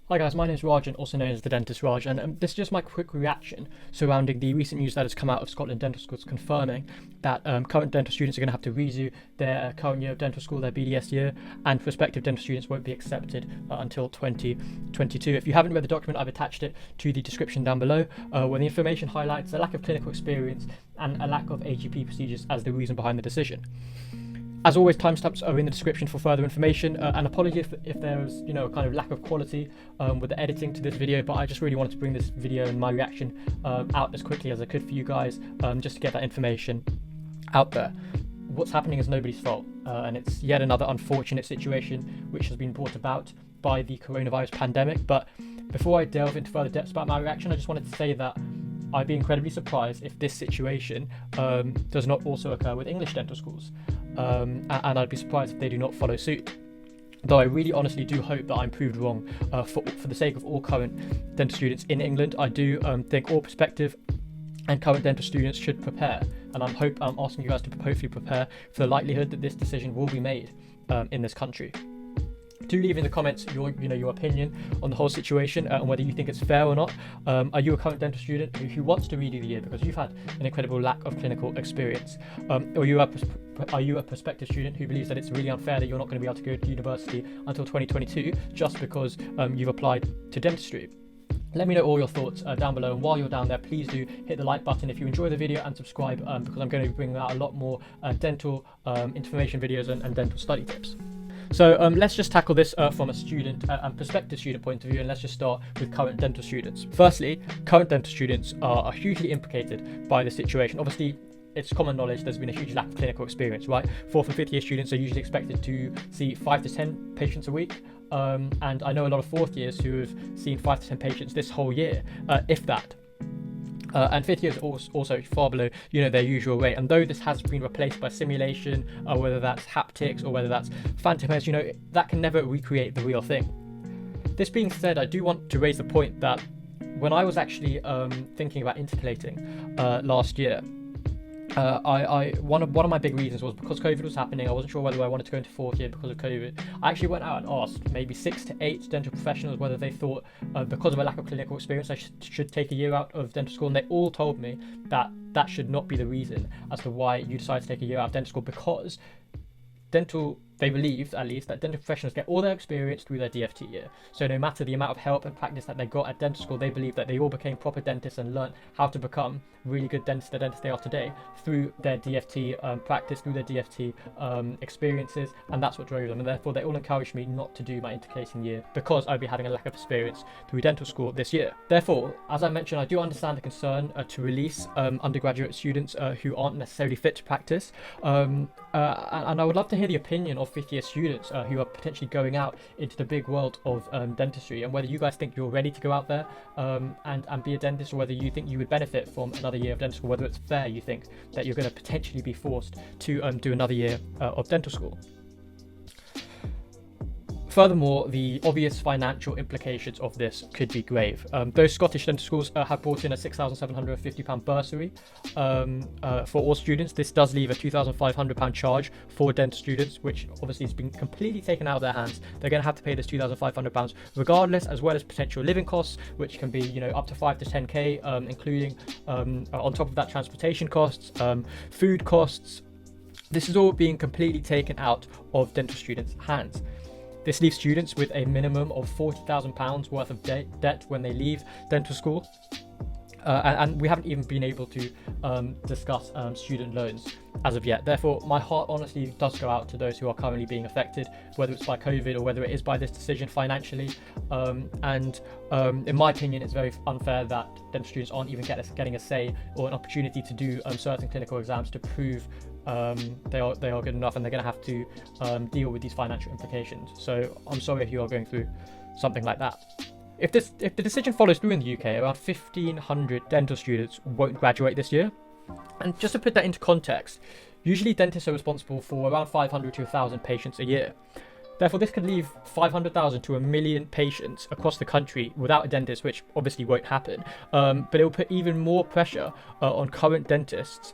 Hi guys, my name is Raj, and also known as the Dentist Raj, and this is just my quick reaction surrounding the recent news that has come out of Scotland Dental Schools confirming that current dental students are going to have to redo their current year of dental school, their BDS year, and prospective dental students won't be accepted until 2022. If you haven't read the document, I've attached it to the description down below, where the information highlights a lack of clinical experience and a lack of AGP procedures as the reason behind the decision. As always, timestamps are in the description for further information, and apologies if there's a kind of lack of quality with the editing to this video, but I just really wanted to bring this video and my reaction out as quickly as I could for you guys, just to get that information out there. What's happening is nobody's fault, and it's yet another unfortunate situation which has been brought about by the coronavirus pandemic. But before I delve into further depths about my reaction, I just wanted to say that I'd be incredibly surprised if this situation does not also occur with English dental schools. And I'd be surprised if they do not follow suit. Though I really honestly do hope that I'm proved wrong for the sake of all current dental students in England. I do think all prospective and current dental students should prepare, and I'm asking you guys to hopefully prepare for the likelihood that this decision will be made in this country. Do leave in the comments your opinion on the whole situation and whether you think it's fair or not. Are you a current dental student who wants to redo the year because you've had an incredible lack of clinical experience? Or are you a prospective student who believes that it's really unfair that you're not going to be able to go to university until 2022 just because you've applied to dentistry? Let me know all your thoughts down below, and while you're down there, please do hit the like button if you enjoy the video, and subscribe because I'm going to be bringing out a lot more dental information videos and dental study tips. So let's just tackle this from a student and prospective student point of view, and let's just start with current dental students. Firstly, current dental students are hugely implicated by the situation. Obviously, it's common knowledge there's been a huge lack of clinical experience, right? 4th and 5th year students are usually expected to see 5 to 10 patients a week. And I know a lot of 4th years who have seen 5 to 10 patients this whole year, if that. And 5th years also far below their usual rate. And though this has been replaced by simulation, whether that's haptics or whether that's phantom heads, that can never recreate the real thing. This being said, I do want to raise the point that when I was actually thinking about intercalating last year, one of my big reasons was because COVID was happening. I wasn't sure whether I wanted to go into 4th year because of COVID. I actually went out and asked maybe 6 to 8 dental professionals whether they thought because of a lack of clinical experience I should take a year out of dental school, and they all told me that that should not be the reason as to why you decide to take a year out of dental school, because they believed at least that dental professionals get all their experience through their DFT year. So no matter the amount of help and practice that they got at dental school, they believe that they all became proper dentists and learned how to become really good dentists, the dentists they are today, through their DFT practice, through their DFT experiences, and that's what drove them. And therefore they all encouraged me not to do my intercalating year because I'd be having a lack of experience through dental school this year. Therefore, as I mentioned, I do understand the concern to release undergraduate students who aren't necessarily fit to practice, and I would love to hear the opinion of 5th year students who are potentially going out into the big world of dentistry, and whether you guys think you're ready to go out there and be a dentist, or whether you think you would benefit from another year of dental school, whether it's fair you think that you're going to potentially be forced to do another year of dental school. Furthermore, the obvious financial implications of this could be grave. Those Scottish dental schools have brought in a £6,750 bursary for all students. This does leave a £2,500 charge for dental students, which obviously has been completely taken out of their hands. They're going to have to pay this £2,500 regardless, as well as potential living costs, which can be up to 5 to 10k, including on top of that transportation costs, food costs. This is all being completely taken out of dental students' hands. This leaves students with a minimum of £40,000 worth of debt when they leave dental school. And we haven't even been able to discuss student loans as of yet. Therefore, my heart honestly does go out to those who are currently being affected, whether it's by COVID or whether it is by this decision financially. In my opinion, it's very unfair that dental students aren't even getting a say or an opportunity to do certain clinical exams to prove they are good enough, and they're going to have to deal with these financial implications. So I'm sorry if you are going through something like that. If the decision follows through in the UK, around 1,500 dental students won't graduate this year. And just to put that into context, usually dentists are responsible for around 500 to 1,000 patients a year. Therefore, this could leave 500,000 to 1 million patients across the country without a dentist, which obviously won't happen. But it will put even more pressure on current dentists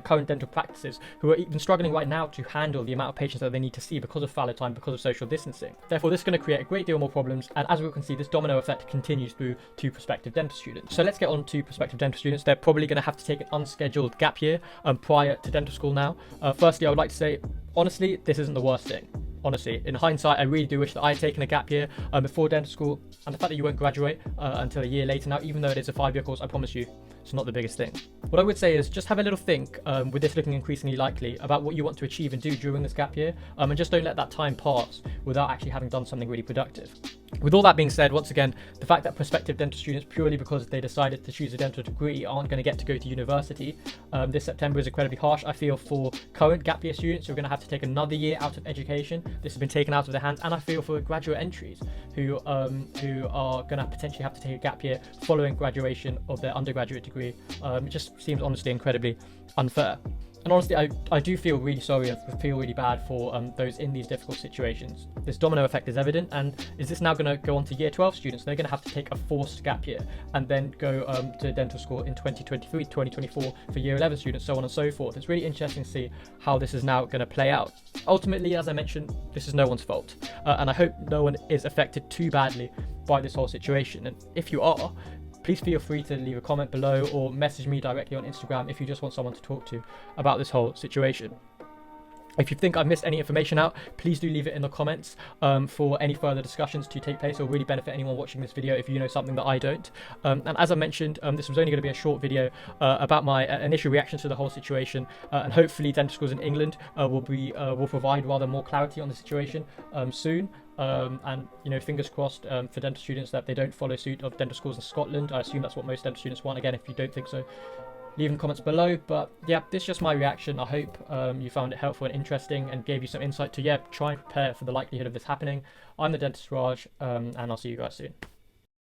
current dental practices who are even struggling right now to handle the amount of patients that they need to see because of fallow time, because of social distancing. Therefore, this is going to create a great deal more problems, and as we can see, this domino effect continues through to prospective dental students. So let's get on to prospective dental students. They're probably going to have to take an unscheduled gap year prior to dental school now. Firstly, I would like to say, honestly, this isn't the worst thing. Honestly, in hindsight, I really do wish that I had taken a gap year before dental school, and the fact that you won't graduate until a year later now, even though it is a 5-year course, I promise you, it's not the biggest thing. What I would say is just have a little think, with this looking increasingly likely, about what you want to achieve and do during this gap year, and just don't let that time pass without actually having done something really productive. With all that being said, once again, the fact that prospective dental students, purely because they decided to choose a dental degree, aren't going to get to go to university this September is incredibly harsh. I feel for current gap year students who are going to have to take another year out of education. This has been taken out of their hands, and I feel for graduate entries who are going to potentially have to take a gap year following graduation of their undergraduate degree. It just seems honestly incredibly unfair. And honestly, I do feel really sorry and feel really bad for those in these difficult situations. This domino effect is evident, and is this now going to go on to year 12 students? They're going to have to take a forced gap year and then go to dental school in 2023, 2024 for year 11 students, so on and so forth. It's really interesting to see how this is now going to play out. Ultimately, as I mentioned, this is no one's fault, and I hope no one is affected too badly by this whole situation. And if you are, please feel free to leave a comment below or message me directly on Instagram if you just want someone to talk to about this whole situation. If you think I've missed any information out, please do leave it in the comments for any further discussions to take place. It will really benefit anyone watching this video if you know something that I don't. And as I mentioned, this was only going to be a short video about my initial reactions to the whole situation, and hopefully dental schools in England will provide rather more clarity on the situation soon. And fingers crossed for dental students that they don't follow suit of dental schools in Scotland. I assume that's what most dental students want. Again, if you don't think so, leave in the comments below. But yeah, this is just my reaction. I hope you found it helpful and interesting and gave you some insight to try and prepare for the likelihood of this happening. I'm the dentist Raj, and I'll see you guys soon.